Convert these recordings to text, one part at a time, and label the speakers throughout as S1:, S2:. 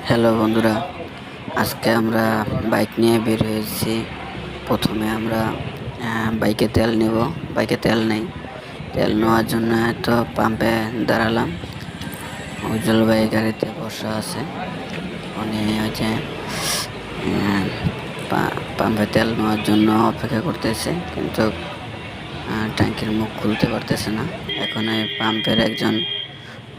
S1: Hello বন্ধুরা, আজকে আমরা বাইক নিয়ে বের হয়েছি। প্রথমে আমরা বাইকে তেল নেব। বাইকে তেল নেই, তেল নেওয়ার জন্য তো পাম্পে দাঁড়ালাম। উজ্জ্বল ভাই গাড়িতে বসা আছে, উনি হচ্ছে পাম্পে তেল নেওয়ার জন্য অপেক্ষা করতেছে, কিন্তু ট্যাঙ্কির মুখ খুলতে পারতেছে না। এখন এই পাম্পের একজন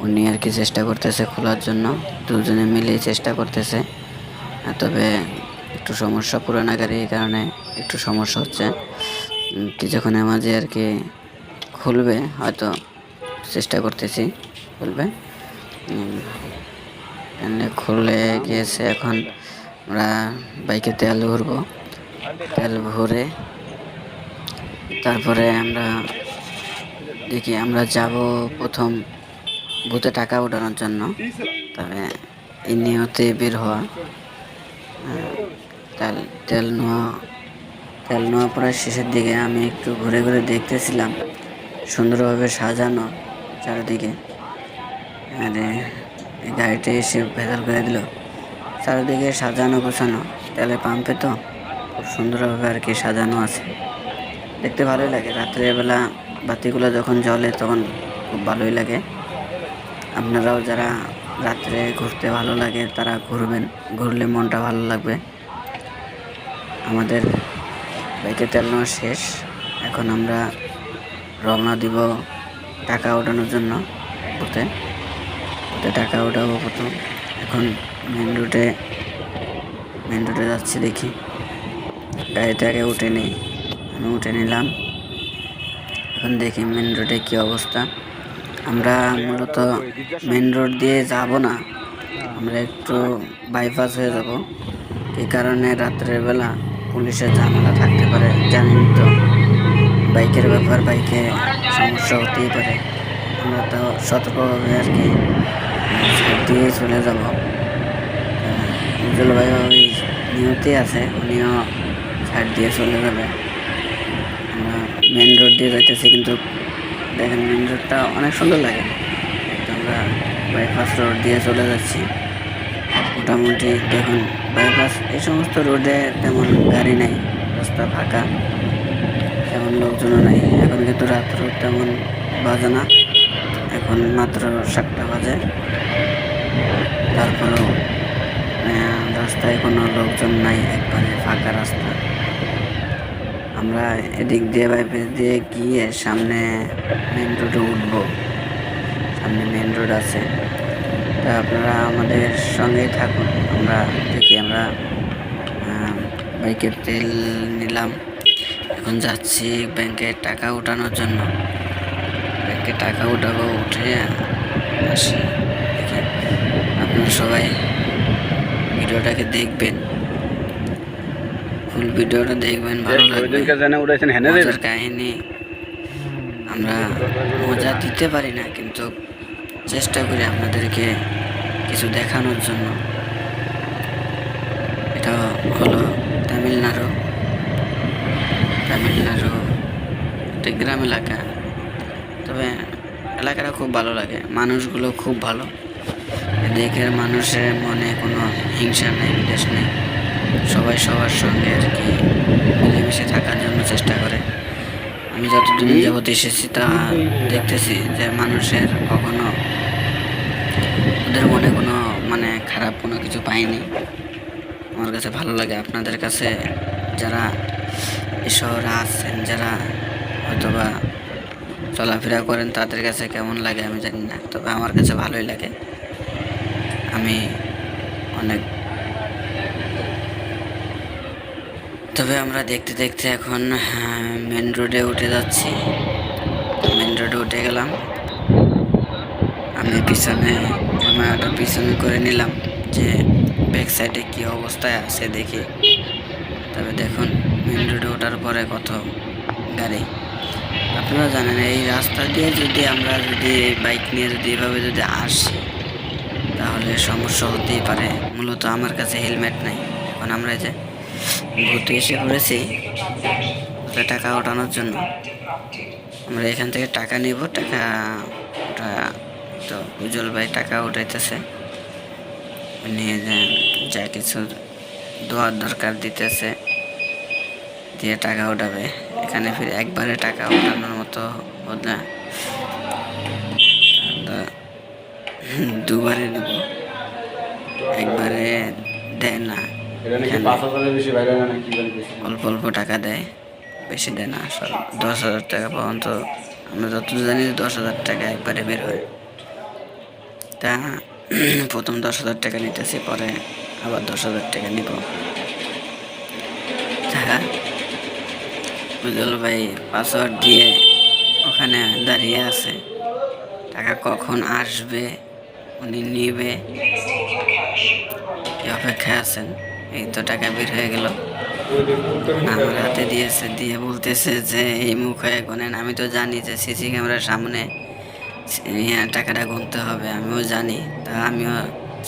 S1: উনি আর কি চেষ্টা করতেছে খোলার জন্য, দুজনে মিলেই চেষ্টা করতেছে। তবে একটু সমস্যা, পুরানা গাড়ি, এই কারণে একটু সমস্যা হচ্ছে। কিছুক্ষণের মাঝে আর কি খুলবে, হয়তো চেষ্টা করতেছি খুলবে। খুলে গিয়েছে। এখন আমরা বাইকে তেল ভরবো। তেল ভরে তারপরে আমরা দেখি আমরা যাব প্রথম বুথে টাকা ওঠানোর জন্য। তবে এই নিয়তে বের হওয়া। তেল তেল নেওয়া তেল নেওয়া প্রায় শেষের দিকে। আমি একটু ঘুরে ঘুরে দেখতেছিলাম, সুন্দরভাবে সাজানো চারিদিকে। আরে এই গাড়িটা এসে ভেজাল করে দিল। চারিদিকে সাজানো গোছানো, তেলের পাম্পে তো খুব সুন্দরভাবে আর কি সাজানো আছে, দেখতে ভালোই লাগে। রাত্রেবেলা বাতিগুলো যখন জ্বলে তখন খুব ভালোই লাগে। আপনারাও যারা রাত্রে ঘুরতে ভালো লাগে তারা ঘুরবেন, ঘুরলে মনটা ভালো লাগবে। আমাদের বাইকে তেল নেওয়া শেষ। এখন আমরা রওনা দিব টাকা ওঠানোর জন্য। বুথে বুথে টাকা ওঠাবো প্রথম। এখন মেন রোডে যাচ্ছি, দেখি গাড়িতে আগে উঠে নিই। আমি উঠে নিলাম। এখন দেখি মেন রোডে কী অবস্থা। আমরা মূলত মেন রোড দিয়ে যাব না, আমরা একটু বাইপাস হয়ে যাব। এই কারণে রাত্রের বেলা পুলিশের ঝামেলা থাকতে পারে, জানেন তো বাইকের ব্যাপার, বাইকে সমস্যা হতেই পারে। আমরা তো সতর্কভাবে আর কি সাইড দিয়ে চলে যাব। উজ্জ্বল ভাই ওই নিয়তেই আছে, উনিও সাইড দিয়ে চলে যাবে। আমরা মেন রোড দিয়ে যাইতেছি, কিন্তু দেখেন মেন রোডটা অনেক সুন্দর লাগে। আমরা বাইপাস রোড দিয়ে চলে যাচ্ছি। মোটামুটি দেখুন, বাইপাস এই সমস্ত রোডে তেমন গাড়ি নাই, রাস্তা ফাঁকা, তেমন লোকজনও নাই। এখন কিন্তু রাত্র তেমন বাজে না, এখন মাত্র 7টা বাজে। তারপরেও রাস্তায় কোনো লোকজন নাই, একবারে ফাঁকা রাস্তা। আমরা এদিক দিয়ে বাইপাস দিয়ে গিয়ে সামনে মেন রোডে উঠবো। সামনে মেন রোড আছে, তা আপনারা আমাদের সঙ্গেই থাকুন। আমরা দেখি, আমরা বাইকের তেল নিলাম, এখন যাচ্ছি ব্যাংকে টাকা ওঠানোর জন্য। ব্যাংকে টাকা উঠাবো, উঠে আসি। দেখি আপনারা সবাই ভিডিওটাকে দেখবেন, ফুল ভিডিওটা দেখবেন, ভালো লাগবে। মজার কাহিনী। আমরা মজা দিতে পারি না, কিন্তু চেষ্টা করি আপনাদেরকে কিছু দেখানোর জন্য। এটা হলো তামিলনাড়ু একটা গ্রাম এলাকা। তবে এলাকাটা খুব ভালো লাগে, মানুষগুলো খুব ভালো। এদিকের মানুষের মনে কোনো হিংসা নেই, বিদ্বেষ নেই। সবাই সবার সঙ্গে আর কি মিলেমিশে থাকার জন্য চেষ্টা করে। আমি যতদিন যাবত এসেছি তা দেখতেছি যে মানুষের কখনো ওদের মনে কোনো খারাপ কোনো কিছু পাইনি। আমার কাছে ভালো লাগে। আপনাদের কাছে যারা এই শহরে আছেন, যারা হয়তোবা চলাফেরা করেন, তাদের কাছে কেমন লাগে আমি জানি না, তবে আমার কাছে ভালোই লাগে। আমি অনেক তবে আমরা দেখতে দেখতে এখন মেন রোডে উঠে যাচ্ছি। মেন রোডে উঠে গেলাম। আমি ক্যামেরাটা পিছনে করে নিলাম, যে ব্যাক সাইডে কী অবস্থায় আছে দেখি। তবে দেখুন, মেন রোডে ওঠার পরে কত গাড়ি। আপনারা জানেন এই রাস্তা দিয়ে আমরা বাইক নিয়ে এভাবে আসি, তাহলে সমস্যা হতেই পারে। মূলত আমার কাছে হেলমেট নাই। এখন আমরা যে ঘুরতে এসে পড়েছি টাকা ওঠানোর জন্য। আমরা এখান থেকে টাকা নিব। টাকা ওটা তো উজ্জ্বল ভাই টাকা উঠাইতেছে। নিয়ে যা কিছু দেওয়ার দরকার দিতেছে, দিয়ে টাকা উঠাবে। এখানে ফির একবারে টাকা উঠানোর মতো না, দুবারে নেব, একবারে দেয় না। অল্প অল্প টাকা দেয়, বেশি দেয় না। 10,000 টাকা পর্যন্ত আমরা যতদূর জানি 10,000 টাকা একবারে বের হয়। তা প্রথম 10,000 টাকা নিতেছি, পরে আবার 10,000 টাকা নিব। বুঝল ভাই পাসওয়ার্ড দিয়ে ওখানে দাঁড়িয়ে আছে, টাকা কখন আসবে উনি নিবে এই অপেক্ষায় আছেন। এই তো টাকা বের হয়ে গেল, আমার হাতে দিয়েছে, দিয়ে বলতেছে যে এই মুখ হয়ে গোনেন। আমি তো জানি যে সিসি ক্যামেরার সামনে টাকাটা গুনতে হবে, আমিও জানি। তা আমিও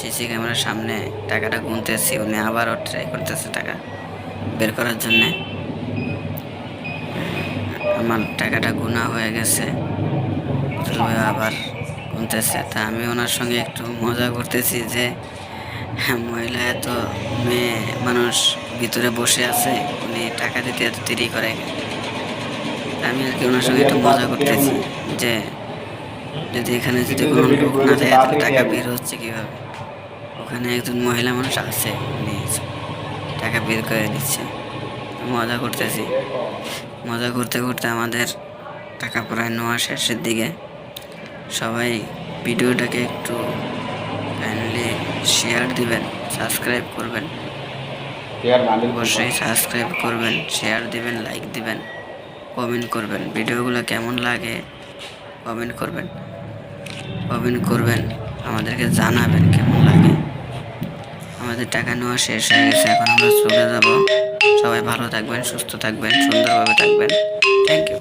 S1: সিসি ক্যামেরার সামনে টাকাটা গুনতেছি। উনি আবারও ট্রাই করতেছে টাকা বের করার জন্যে। আমার টাকাটা গুনা হয়ে গেছে, আবার গুনতেছে। তা আমি ওনার সঙ্গে একটু মজা করতেছি যে মহিলা এত, মেয়ে মানুষ ভিতরে বসে আছে, উনি টাকা দিতে এত দেরি করে। আমি আর কি ওনার সঙ্গে একটু মজা করতেছি যে যদি এখানে যদি কোনো লোক না থাকে তাহলে টাকা বের হচ্ছে কিভাবে। ওখানে একজন মহিলা মানুষ আছে, উনি টাকা বের করে দিচ্ছে। মজা করতেছি, মজা করতে করতে আমাদের টাকা প্রায় নেওয়া শেষের দিকে। সবাই ভিডিওটাকে একটু কাইন্ডলি শেয়ার দিবেন, সাবস্ক্রাইব করবেন, অবশ্যই সাবস্ক্রাইব করবেন, শেয়ার দিবেন, লাইক দিবেন, কমেন্ট করবেন। ভিডিওগুলো কেমন লাগে কমেন্ট করবেন, আমাদেরকে জানাবেন কেমন লাগে। আমাদের টাকা নেওয়া শেষ হয়ে গেছে, এখন আমরা চলে যাব। সবাই ভালো থাকবেন, সুস্থ থাকবেন, সুন্দরভাবে থাকবেন। Thank you.